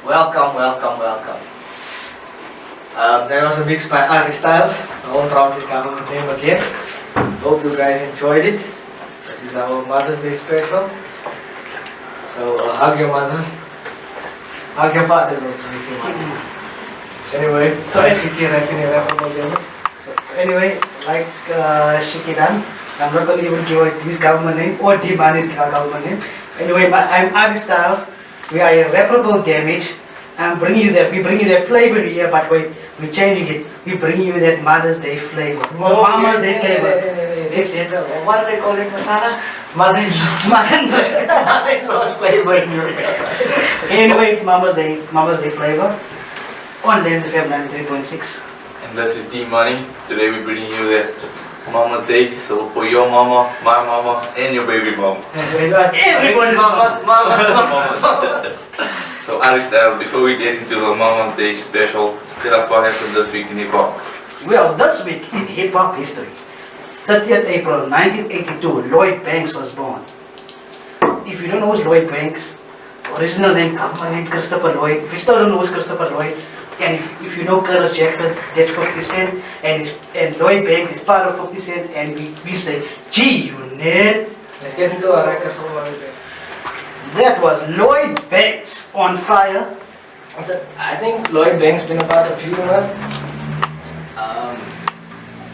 Welcome, welcome, welcome. That was a mix by IrRAParable. I won't round his government name again. Hope you guys enjoyed it. This is our Mother's Day special. So hug your mothers. Hug your fathers also if you want. Anyway, so IrRAParable damage. So anyway, like Shiki done, I'm not going to even give out his government name or Dimani's government name. Anyway, I'm IrRAParable. We are IrRAParable damage. I'm bringing you that. We bring you that flavor here, but wait, we're changing it. We bring you that Mother's Day flavor. Mama's Day flavor. It's what do they call it, masala? Mother-in-law's. It's mother-in-law's flavor in your Anyway, it's Mama's Day flavor on Lens FM 93.6. And this is D Money. Today we're bringing you the Mama's Day. So for your mama, my mama, and your baby mom. Everyone is mama's. So IrRAParable, before we get into the Mama's Day special, tell us what happened this week in hip hop. Well, this week in hip hop history, 30th April 1982, Lloyd Banks was born. If you don't know who's Lloyd Banks, original name, government name, Christopher Lloyd. If you still don't know who's Christopher Lloyd, and if you know Curtis Jackson, that's 50 Cent, and Lloyd Banks is part of 50 Cent, and we say, gee, you nerd. Let's get into a record from Lloyd Banks. That was Lloyd Banks on fire. I think Lloyd Banks been a part of G-Unit.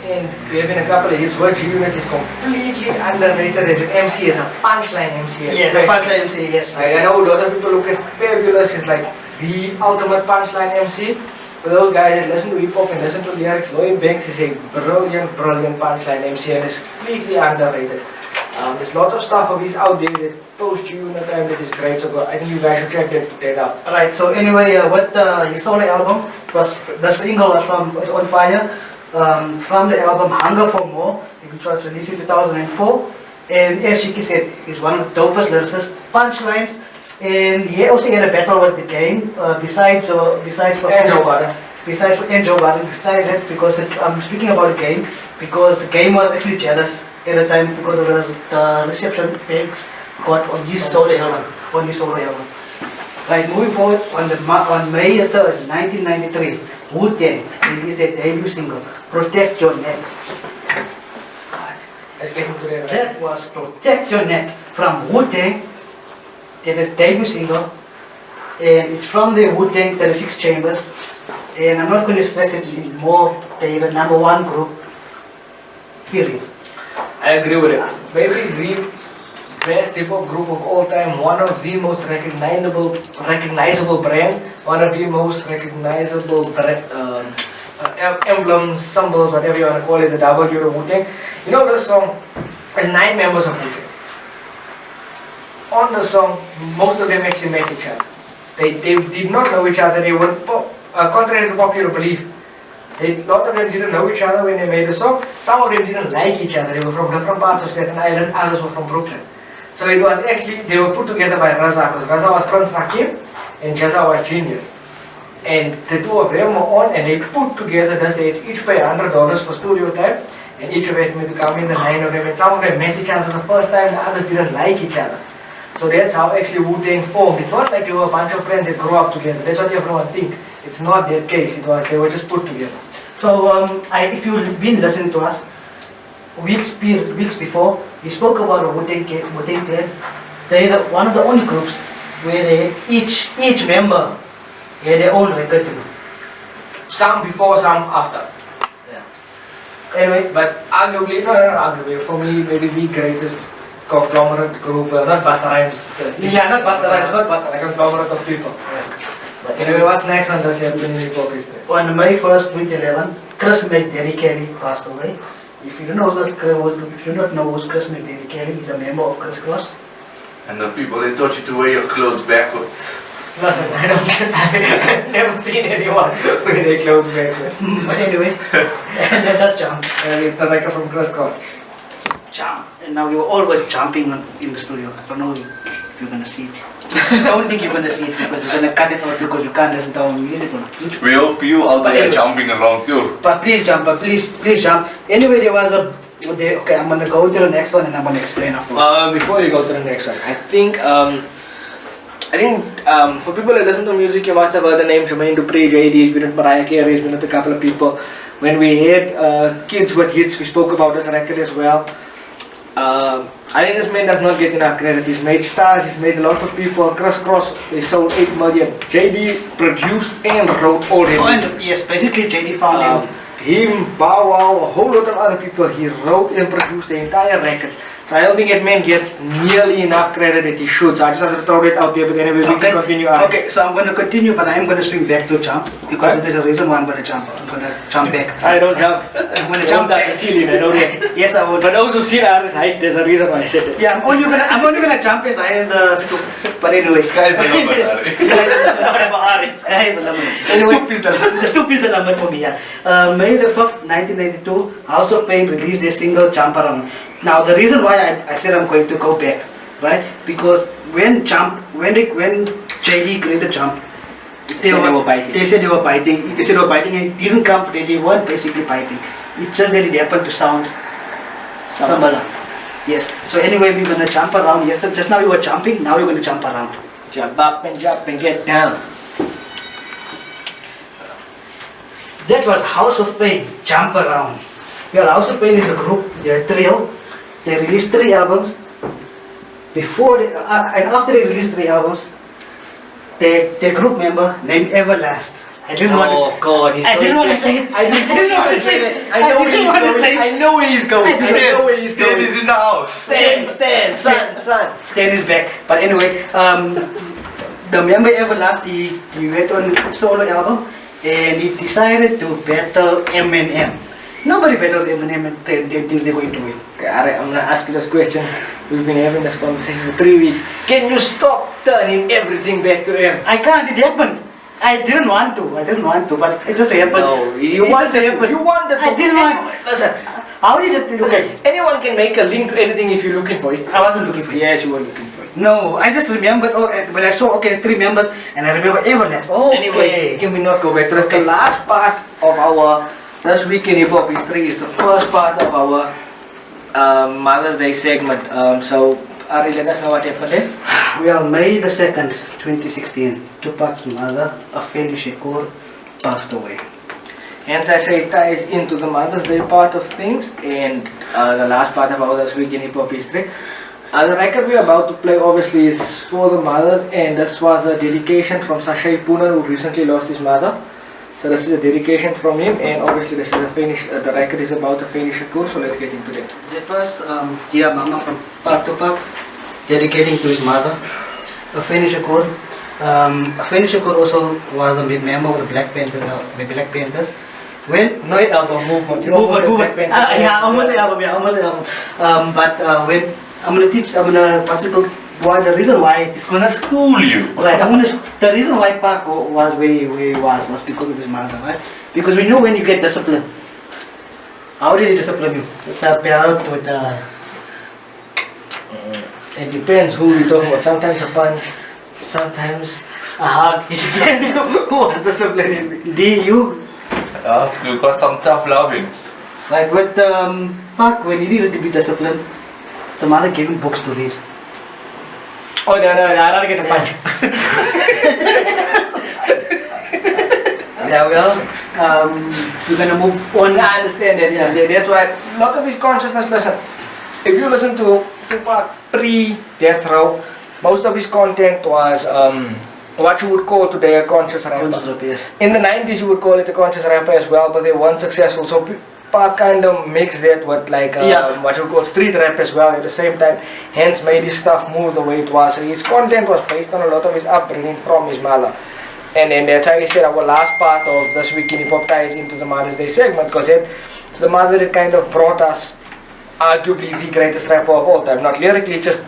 And there have been a couple of hits where G-Unit is completely underrated as an MC, as a punchline MC. Yes, a punchline MC, yes. Like, I know a lot of people look at Fabulous as like the ultimate punchline MC. For those guys that listen to hip hop and listen to lyrics, Lloyd Banks is a brilliant punchline MC and is completely underrated. There's a lot of stuff of his out there that post G-Unit time that is great, so I think you guys should check that out. Alright, so anyway, with his solo album, the single was on fire. From the album Hunger for More, which was released in 2004, and as Shiki said, he's one of the dopest lyricists, punchlines, and he also had a battle with the game, besides Joe Budden. Besides that, because I'm speaking about the game, because the game was actually jealous at the time because of the reception Banks got on his solo album. Right, moving forward, on May 3rd, 1993, Wu-Tang released their debut single, Protect Your Neck. Let's get into that. That was Protect Your Neck from Wu-Tang. That is debut single, and it's from the Wu-Tang 36 Chambers. And I'm not going to stress it anymore. They're the #1 group, period. I agree with it. Maybe the best hip hop group of all time, one of the most recognizable brands, one of the most recognizable emblems, symbols, whatever you want to call it, the W of Wu-Tang. You know this song has 9 members of Wu-Tang. On the song, most of them actually met each other. They did not know each other. They were contrary to popular belief. A lot of them didn't know each other when they made the song. Some of them didn't like each other. They were from different parts of Staten Island. Others were from Brooklyn. So it was actually, they were put together by Raza, because Raza was Prince Hakim and Jazza was Genius. And the two of them were on, and they put together this. They had each pay $100 for studio time, and each of them had to come in, the 9 of them. And some of them met each other the first time, the others didn't like each other. So that's how actually Wu-Tang formed. It's not like they were a bunch of friends that grew up together. That's what everyone thinks. It's not that case. It was, they were just put together. So if you've been listening to us, weeks before, we spoke about the Wu-Tang Clan. They're one of the only groups where each member had their own record too. Some before, some after. Yeah. Anyway, but arguably, not arguably, for me, maybe the greatest conglomerate group, not Busta Rhymes. Not Busta Rhymes. Conglomerate of people. Yeah. But anyway, what's next on this happening in hip hop history? On May 1st, 2011, Chris McDaddy Kelly passed away. If you do not know who's Chris McDaddy Kelly, he's a member of Criss Cross. And the people that taught you to wear your clothes backwards. Listen, I've never seen anyone wear their clothes backwards. But anyway, that's jump. The record from Criss Cross. Jump. And now we were all jumping in the studio. I don't know if you're gonna see it. I don't think you're gonna see it because we're gonna cut it out because you can't listen to our music on YouTube. We hope you out there jumping along too. But please jump, please jump. Anyway, there was a. Okay, I'm gonna go to the next one and I'm gonna explain afterwards. Before you go to the next one, I think I think for people who listen to music, you must have heard the name Jermaine Dupri, JD, he's been with Mariah Carey, he's been with a couple of people. When we had Kids with Hits, we spoke about this record as well. I think this man does not get enough credit. He's made stars, he's made a lot of people. Crisscross, they sold 8 million. JD produced and wrote all the music. Yes, basically JD found him, Bow Wow, a whole lot of other people. He wrote and produced the entire record. So I don't think that man gets nearly enough credit that he should. So I just wanted to throw that out there, but anyway, we can continue on. Okay, so I'm going to continue, but I'm going to swing back to jump because there's a reason why I'm going to jump. I'm going to jump back. I don't jump. I'm going to jump back. The ceiling, I know that. Yes, I would. For those who've seen Iris height, there's a reason why I said it. Yeah, I'm only gonna jump as high as the scoop. But anyway, Sky's the number, Alex. Sky is the number. Anyway, the stoop is the number for me. Yeah. May the 5th, 1992, House of Pain released their single "Jump Around." Now, the reason why I said I'm going to go back, right? Because when JD created Jump, they were biting. They said they were biting. They said they were biting, and it didn't come. They weren't basically biting. It just that it happened to sound similar. Yes. So anyway, we're gonna jump around. Yes. Just now we were jumping. Now we're gonna jump around. Jump up and get down. That was House of Pain. Jump Around. Well, House of Pain is a group. They're a trio. They released 3 albums. Before and after they released 3 albums, their group member named Everlast. I didn't want to. I didn't want to say it. I didn't want to say it. I know where he's going. Stan is in the house. Stan. Stan is back. But anyway, the member Everlast, he went on a solo album and he decided to battle Eminem. Nobody battles Eminem and thinks they're going to win. Okay, alright, I'm gonna ask you this question. We've been having this conversation for 3 weeks. Can you stop turning everything back to him? I can't. It happened. I didn't want to, but it just happened. No, you wanted to. I didn't want. Listen, how did it? Okay. Anyone can make a link to anything if you're looking for it. I wasn't looking for it. Yes, you were looking for it. No, I just remembered. When I saw 3 members, and I remember Everlast. Okay. Anyway, can we not go back to this? The last part of our This Week in Hip Hop History is the first part of our Mother's Day segment. So, Ari, let us know what happened there. Well, May the 2nd, 2016, Tupac's mother, Afeni Shakur, passed away. Hence, I say it ties into the Mother's Day part of things and the last part of our This Week in Hip Hop History. The record we're about to play obviously is for the mothers, and this was a dedication from Sashay Poonen, who recently lost his mother. So this is a dedication from him, and obviously this is a finish. The record is about to finish a course, so let's get into it. That was Dear Mama from Tupac, dedicating to his mother. Afeni Shakur. Afeni Shakur also was a member of the Black Panthers. When no album movement. Yeah, almost an album. But when I'm gonna pass it to the reason why He's gonna school you. Right, the reason why Pac was where he was because of his mother, right? Because we know when you get disciplined. How did he discipline you? With a belt, with a... It depends who you're talking about. Sometimes a punch, sometimes a hug. It depends who was disciplining. You Because some tough loving. like with Pac, when he needed to be disciplined, the mother gave him books to read. Oh, no, I don't get a punch. Yeah, well, we're gonna move on. I understand that. Yeah. That's why a lot of his consciousness, listen, if you listen to Tupac pre-death row, most of his content was what you would call today a conscious rapper. Yes. In the 90s you would call it a conscious rapper as well, but they weren't successful. So Pac kind of mixed that with like what you would call street rap as well at the same time, hence made his stuff move the way it was. So his content was based on a lot of his upbringing from his mother. And that's why we said our last part of This Week in Hip Hop ties into the Mother's Day segment, because the mother that kind of brought us arguably the greatest rapper of all time. Not lyrically, just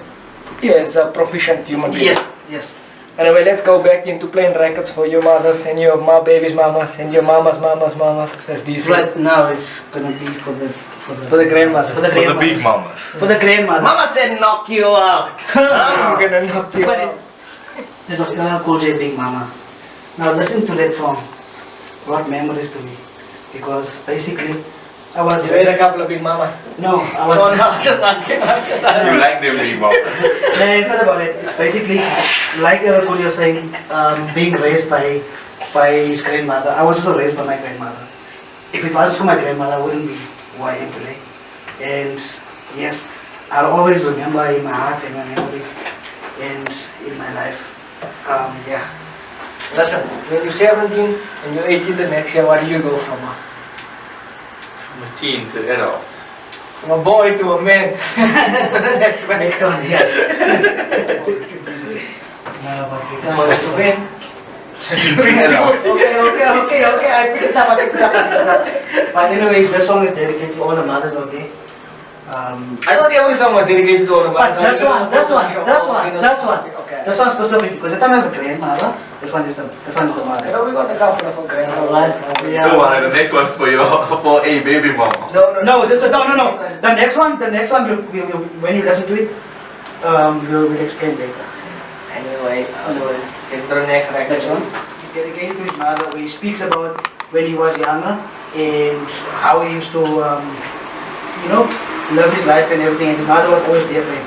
as a proficient human being. Yes. Anyway, let's go back into playing records for your mothers and your baby's mamas and your mamas, as these Right now it's gonna be for the grandmothers. For the For the big mamas. For the grandmothers. Mama said knock you out. I'm gonna knock you But out. that was LL Cool J, Big Mama. Now listen to that song. Brought memories to me, because basically I was You ate a couple of big mamas. No, I was. No, no, I'm just asking. I'm just asking. You like them big mamas. No, it's not about it. It's basically like what you're saying, being raised by his grandmother. I was also raised by my grandmother. If it wasn't for my grandmother, I wouldn't be who I am today. And yes, I'll always remember in my heart and my memory and in my life. Yeah. Listen, when you're 17 and you're 18 the next year, what do you go from? From a teen to adult. From a boy to a man. Next one. Next one, yeah. No, but we Boy can't. to man. Okay. I picked it up. But anyway, this song is dedicated to all the mothers out there. I thought every song was dedicated to all the But mothers. this one, Okay. this one specific because the time I was a grandmother, this one is the You mother. know, we got a couple of grandmas. Alright, yeah. Come on, the next one's for for a baby mama. No. No. The next one, when you listen to it, we'll explain later. Anyway, into the next record. Next one. It's dedicated to his mother, where he speaks about when he was younger and how he used to, love his life and everything. And his mother was always there for him.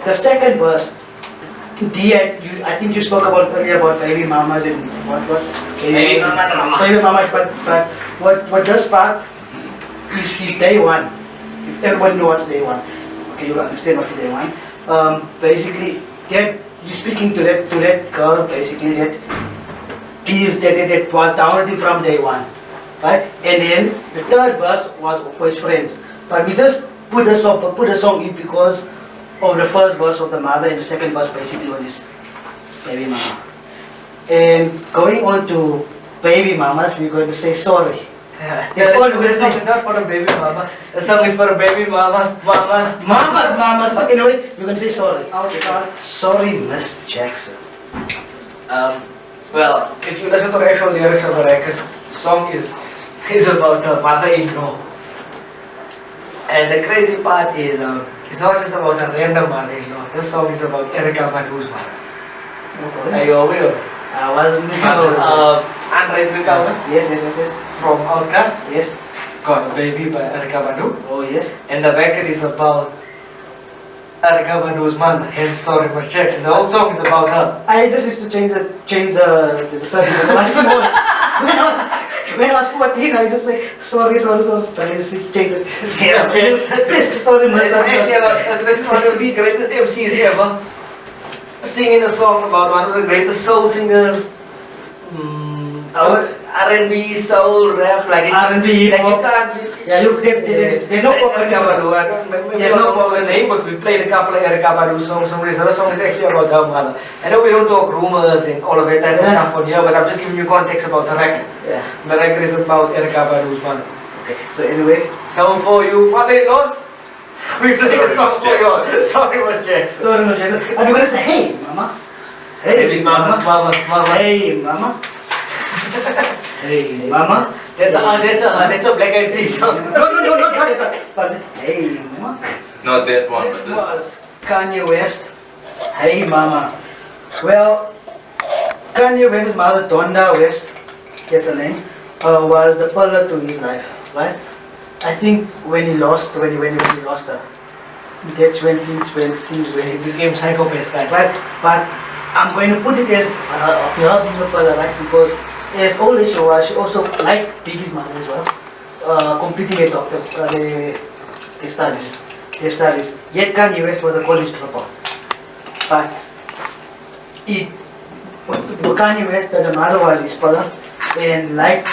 The second verse, I think you spoke about earlier about baby mamas and what? Baby mama drama. Baby mamas, but what this part is day one. If everybody knows what's day one, okay, you'll understand what day one. Basically, that he's speaking to that girl. Basically, that was down with him from day one, right? And then the third verse was for his friends. But we just put the song in because of the first verse of the mother and the second verse basically on this baby mama. And going on to baby mamas, we're going to say sorry. The song is not for the baby mamas. The song is for the baby mamas. Mamas. But anyway, we're going to say sorry. Sorry, Miss Jackson. Well, if you listen to the actual lyrics of the record, song is about her mother-in-law. And the crazy part is, it's not just about a random mother-in-law. This song is about Erykah Badu's mother. Are you aware? I wasn't. Andre 3000 Yes. from Outkast Yes. got a baby by Erykah Badu. Oh yes. And the record is about Erykah Badu's mother, hence Sorry Miss Jackson. The whole song is about her. I just used to change the setting when I was small. When I was 14, I just say sorry. Trying to change this. Yes, sorry, Miss This is one of the greatest MCs ever. Singing a song about one of the greatest soul singers. R&B, soul, rap, like R&B, like pop. you can't. Yeah, there's no pop. Erykah Badu. I don't remember There's no about the name, but we played a couple of Erykah Badu songs. Some of the song is actually about her mother. I know we don't talk rumors and all of that type of stuff on here, but I'm just giving you context about the record. Yeah. The record is about Erykah Badu's mother. Okay. So anyway, So for you mother-in-laws, we play a song for Sorry, you. Sorry, Miss Jackson. sorry, Miss Jackson. I'm gonna say, hey, mama. Baby mama. Hey, mama. Hey, mama. That's a Black Eyed Peas song. No, not that. But hey, mama. Not that one, but It this. was Kanye West. Hey, mama. Well, Kanye West's mother, Donda West, that's her name, was the pillar to his life, right? I think when he lost her, that's when things went. He became psychopath, right? Right, but I'm going to put it as her being a pillar, right? Because as old as she was, she also liked Biggie's mother as well, completing a doctor, their studies. Yet Kanye West was a college dropout. But Kanye West, the mother was his pillar, and like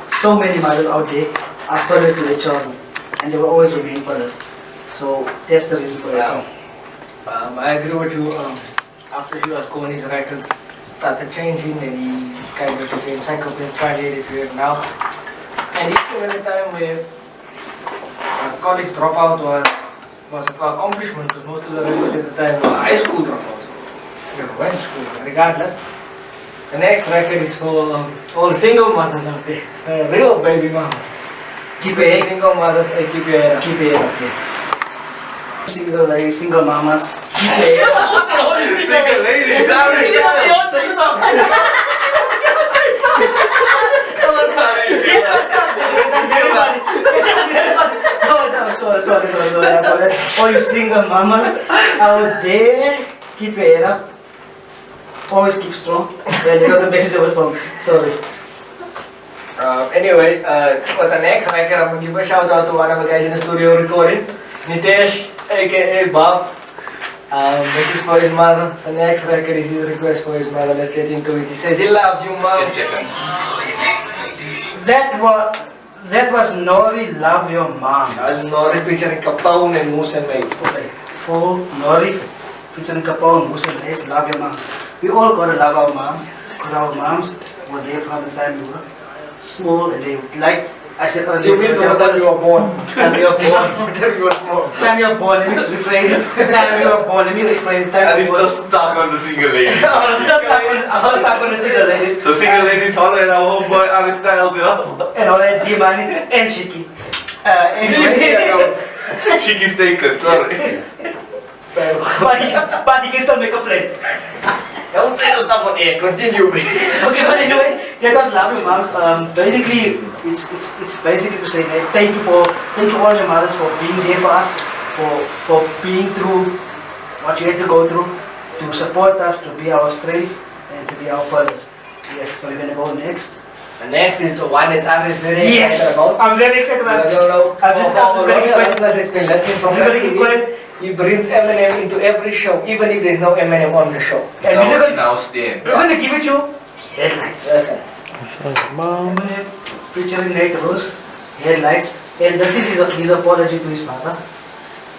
so many mothers out there, are pillars to their children, and they will always remain pillars. So that's the reason for that song. I agree with you. After he was gone, his records started changing, and he kind of became psychopath, tragedy period now. And even at a time where college dropout was an accomplishment, because most of the records at the time were high school dropouts. They went to school, regardless. The next record is for all single mothers out there, real baby mamas. Keep your head, Single mothers, keep your head up. keep your head up there. Single mamas, keep your head up. Single ladies, all you single mamas out there, keep your head up. Always keep strong. Yeah, you got the message of a song. Sorry. Anyway, for the next record, I'm gonna give a shout out to one of the guys in the studio recording, Nitesh, aka Bob. This is for his mother. The next record is his request for his mother. Let's get into it. He says he loves you, mom. That was Nori, Love Your Mom. That's Nori featuring Capone and Moose and Maze. Okay. For Nori featuring Capone, Moose and Maze, Love Your Moms. We all gotta love our moms, because our moms were there from the time we were small, and they like I said earlier. You mean from the time you were born? Time you were born. From the time you were small. Time you were born, let me rephrase it. Time you were born, let me rephrase it. And Time he's you were still stuck on the single ladies. I'm stuck on the single ladies. So single ladies, holler at our homeboy Alex Styles, yeah? And all that D-Money and Shiki. Anyway. Shiki's taken, sorry. But he can still make a play. Don't say the stuff on air. Continue. Okay, but anyway, yeah, that's Love Your Moms. Basically, it's basically to say that thank you all your mothers for being there for us, for being through what you had to go through, to support us, to be our strength, and to be our pillars. Yes, so we're gonna go next. And next is the one that Aaron is very excited about. I'm very excited about it. I'm just gonna keep going. Let's explain. Let's explain from I'm gonna keep going. He brings Eminem into every show, even if there's no Eminem on the show. And we're gonna, Now stand. we're gonna give it you headlights. That's it. Eminem featuring Nate Rose, headlights, and this is his apology to his mother.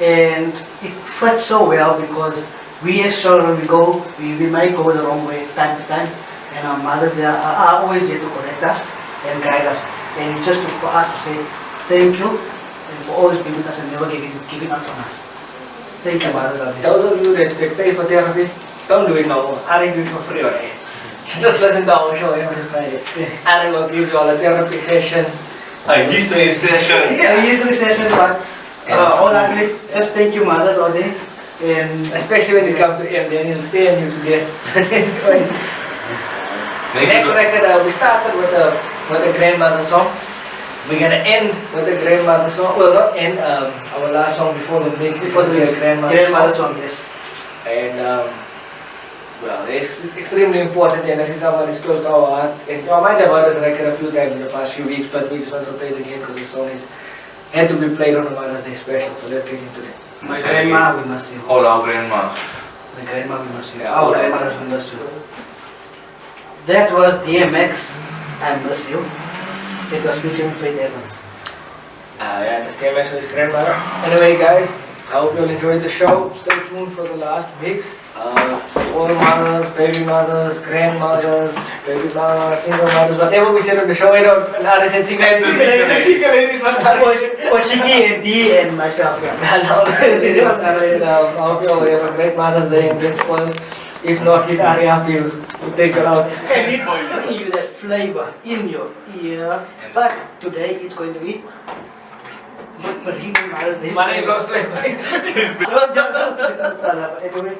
And it fits so well because we as children, we might go the wrong way time to time, and our mothers they are always there to correct us and guide us. And it's just for us to say thank you and for always being with us and never giving up on us. Thank you, mothers. Those of you that pay for therapy, don't do it no more. Aaron do it for free already. Just listen to our show every Friday. Aaron will give you all a therapy session. A history session. A history session, but all ugly. Just thank you, mothers, all day. And Especially when you come to him, then he'll stay on you to death. Next record, we started with a grandmother song. We're gonna end with a grandmother song. Well, not end. Our last song before the mix, before the grandmother song, yes. And well, it's extremely important, and this is someone that's close to our heart. And I might have heard this record a few times in the past few weeks, but we just want to play it again because the song had to be played on a Mother's Day special. So let's get into it. My grandma, we must see. All our grandmas. My grandma, we must see. Yeah, Our okay. grandmothers, we must see. That was DMX, I Miss You. It was featuring Faith Evans. Yeah, the DMX with his grandmother. Anyway, guys, I hope you'll enjoy the show. Stay tuned for the last mix. All mothers, baby mothers, grandmothers, baby mothers, single mothers, whatever we said on the show, I said single ladies, For Shiki and D and myself, yeah. I hope you all have a great Mother's Day and get spoiled. If not, hit IrRAPable will take you out. And it will give you that flavor in your ear. But today it's going to be Mother's Day. Money goes to Anyway,